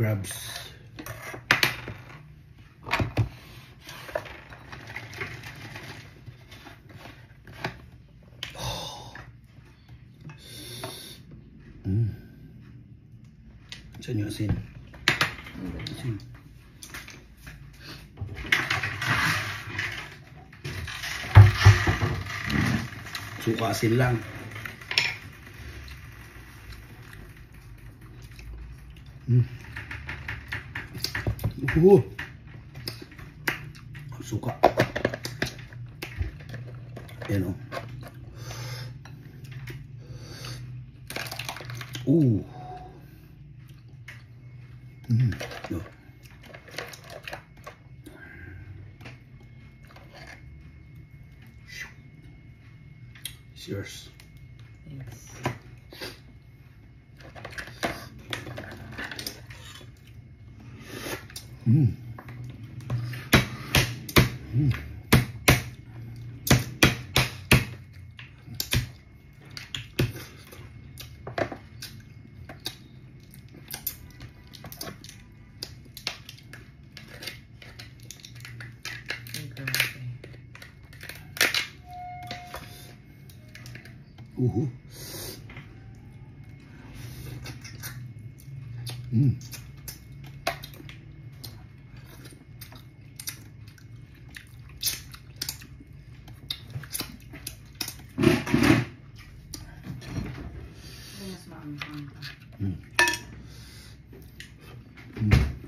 crabs. Saan yung asin? Asin. Suka asin lang. Suka. Ayan o. No. It's yours. Thanks.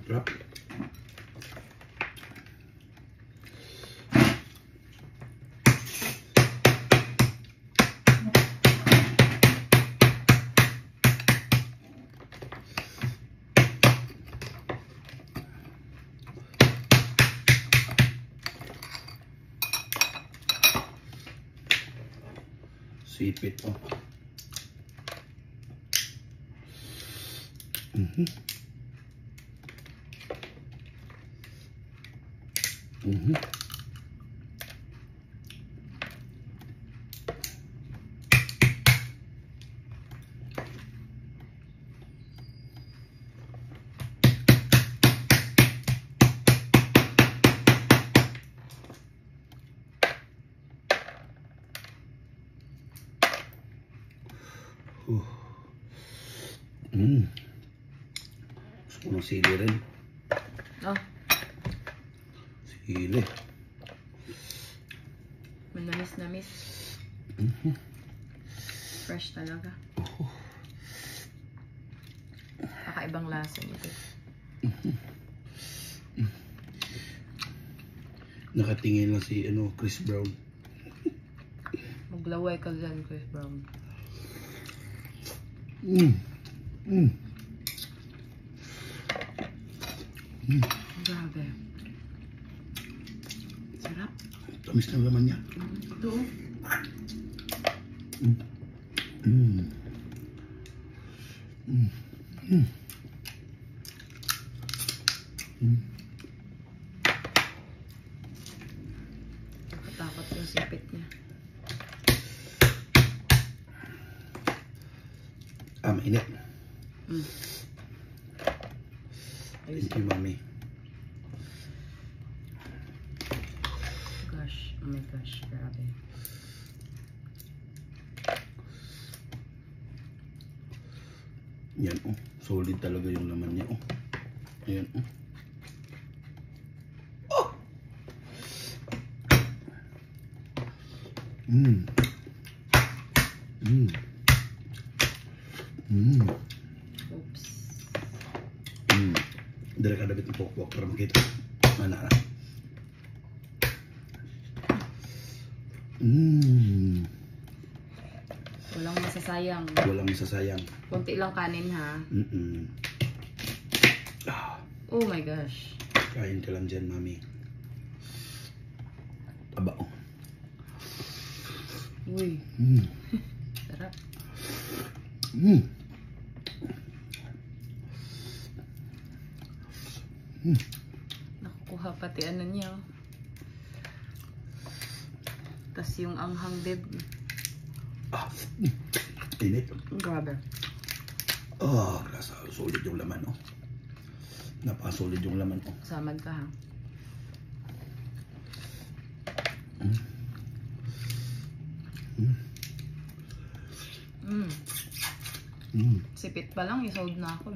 Sarap. Sipit oh. Gusto ko ng sili rin. Oh. Sili. Manamis-namis. Fresh talaga. Kakaibang lasa nito. Nakatingin lang si Chris Brown. Maglaway ka dyan, Chris Brown. Grabe. Sarap. Tamis ng laman niya. Ito. Nakatakot yung sipit niya. Mainit. Ayos. Thank you, Mommy. Gosh, oh my gosh, grabe. Yan oh, solid talaga yung laman niya oh. Ayan oh. Oops. Dali ka dapat ng pokpok para makita. Mana na. Walang masasayang. Walang masasayang. Konti lang kanin ha. Oh my gosh. Kain ka lang dyan, Mami. Taba oh. Uy. Sarap. Nakukuha pati ano niya. Tas yung anghang dib. Init. Grabe. Solid yung laman oh. Napaka-solid yung laman ko. Samad ka ha. Sipit pa lang, isold na ako.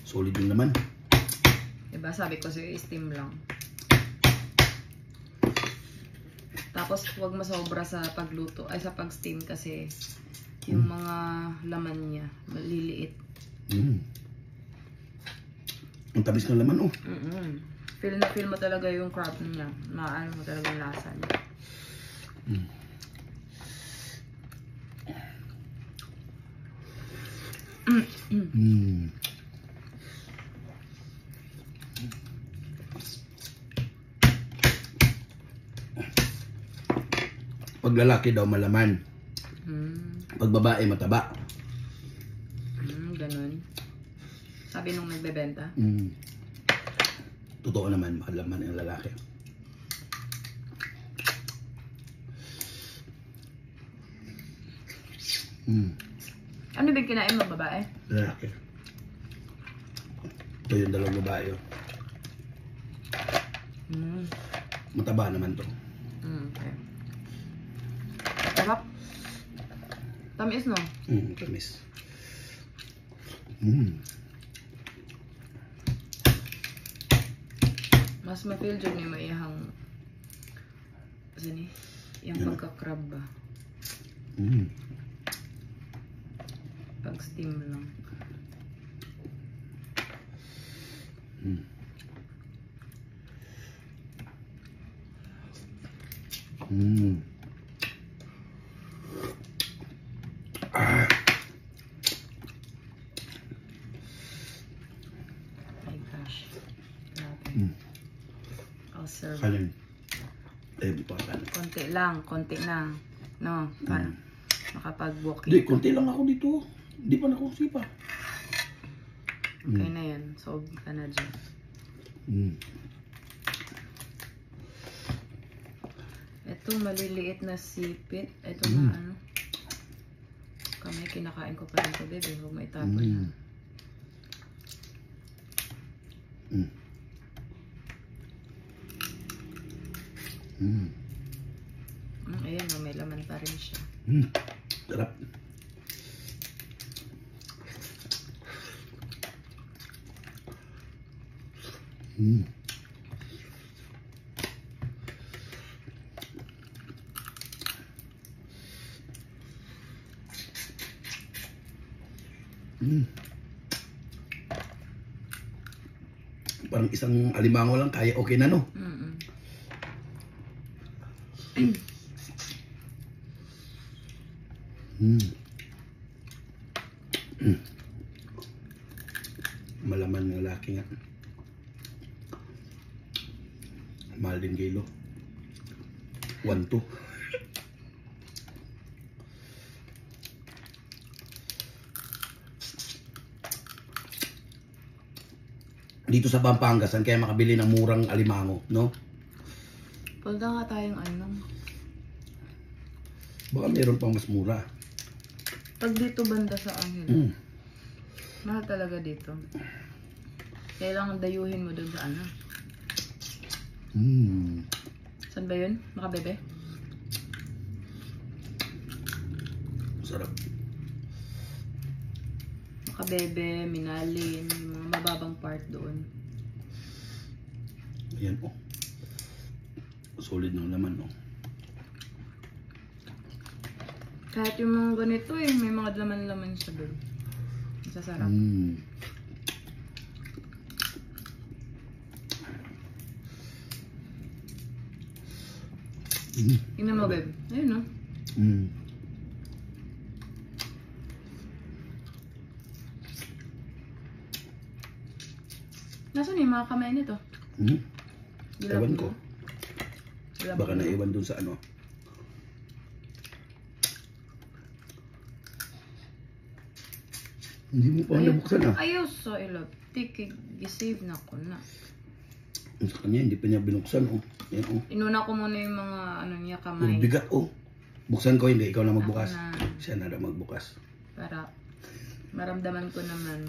Solid yung laman. Diba sabi ko sa'yo, steam lang. Tapos huwag masobra sa pagluto, ay sa pag-steam kasi yung mga laman niya maliliit. Ang tamis ng laman, oh. Feel na feel mo talaga yung crab niya. Maano mo talaga yung lasa niya. Pag lalaki daw malaman. Pag babae mataba. Ganun. Sabi nung nagbebenta. Totoo naman, malaman ang lalaki. Ano ba kinain mo, babae? Lalaki. Ito yung dalawang babae. Oh. Mataba naman to. Okay. Sarap. Tamis, no? Tamis. Mas ma-feel dyan yung maihang sini, yung pagka-crab ba? Pag-steam lang. My gosh. Grabe. I'll serve. Alin? Buto ka na. Konti na. No, para makapag-walking. Hindi, konti lang ako dito. Hindi pa nakusi pa. Okay na yan. Solve ka na dyan. Ito, maliliit na sipit. Ito na ano. Kamay, kinakain ko pa rin ito, baby. Huwag may tapon. Ayan, may laman pa rin siya. Sarap. Parang isang alimango lang kaya okay na, no? Malaman ng lalaki nga. Mahal din kilo. 1-2. Dito sa Pampanga, saan kaya makabili ng murang alimango, no? Punta nga tayong ano. Baka meron pang mas mura. Pag dito banda sa Angel, mahal talaga dito. Kailangan dayuhin mo doon sa ano. Saan ba yun? Makabebe? Sarap. Makabebe, Minalin, yung mga mababang part doon. Ayan, oh. Solid ng laman, oh. Kahit yung mga ganito eh, may mga laman-laman siya doon. Masasarap. Tingnan mo, babe. Ayun, no? Nasaan yung mga kamay nito? Ewan ko. Dilap Baka mo. naiwan dun sa ano. Hindi mo pa nabuksan, ah. Ayos sa ilap. Tiki, gisave na ko na. Sa kanya, hindi pa niya binuksan, oh. Yan, oh. Inuna ko muna yung mga ano niya Puro kamay. bigat, oh. Buksan ko, hindi. Ikaw na magbukas. Ako na. Siya na daw magbukas. Para maramdaman ko naman.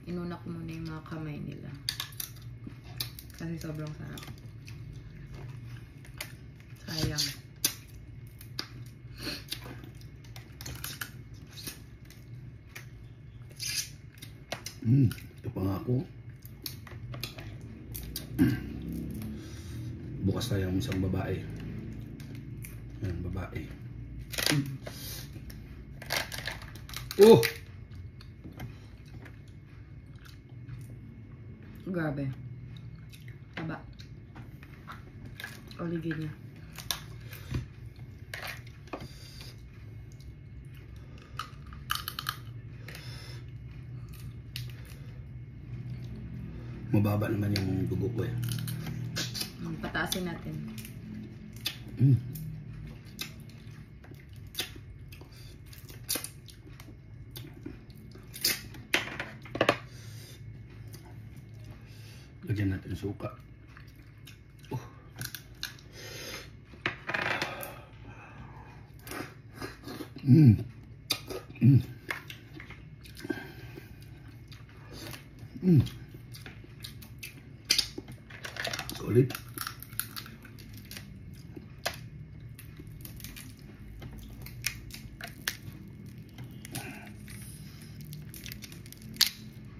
Inuna ko muna yung mga kamay nila. Kasi sobrang sarap. Sayang. Ito pa nga ako. Bukas tayo ang isang babae. Yan, babae. Oh! Grabe. Taba. Oligin niya. Mababa naman yung dugo ko, eh. Pataasin natin. Lagyan natin suka. Solid.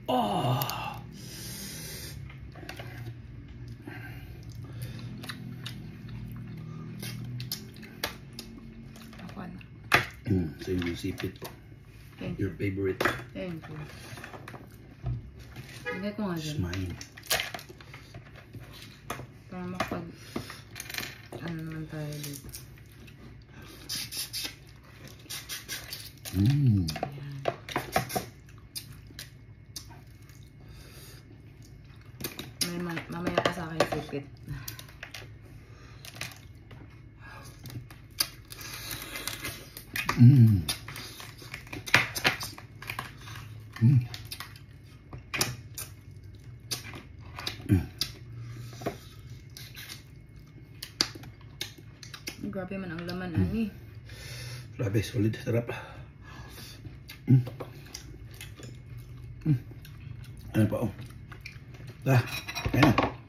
Oh. Ako na. So yung sipit po. Thank you. Your favorite. Thank you. Lagay ko nga It's dyan. mine. Para makapag... Ano naman tayo dito. Mamaya pa sa akin sipit. Grabe man ang laman, ani. Grabe, solid. Sarap. Ano pa, oh. Ayan na.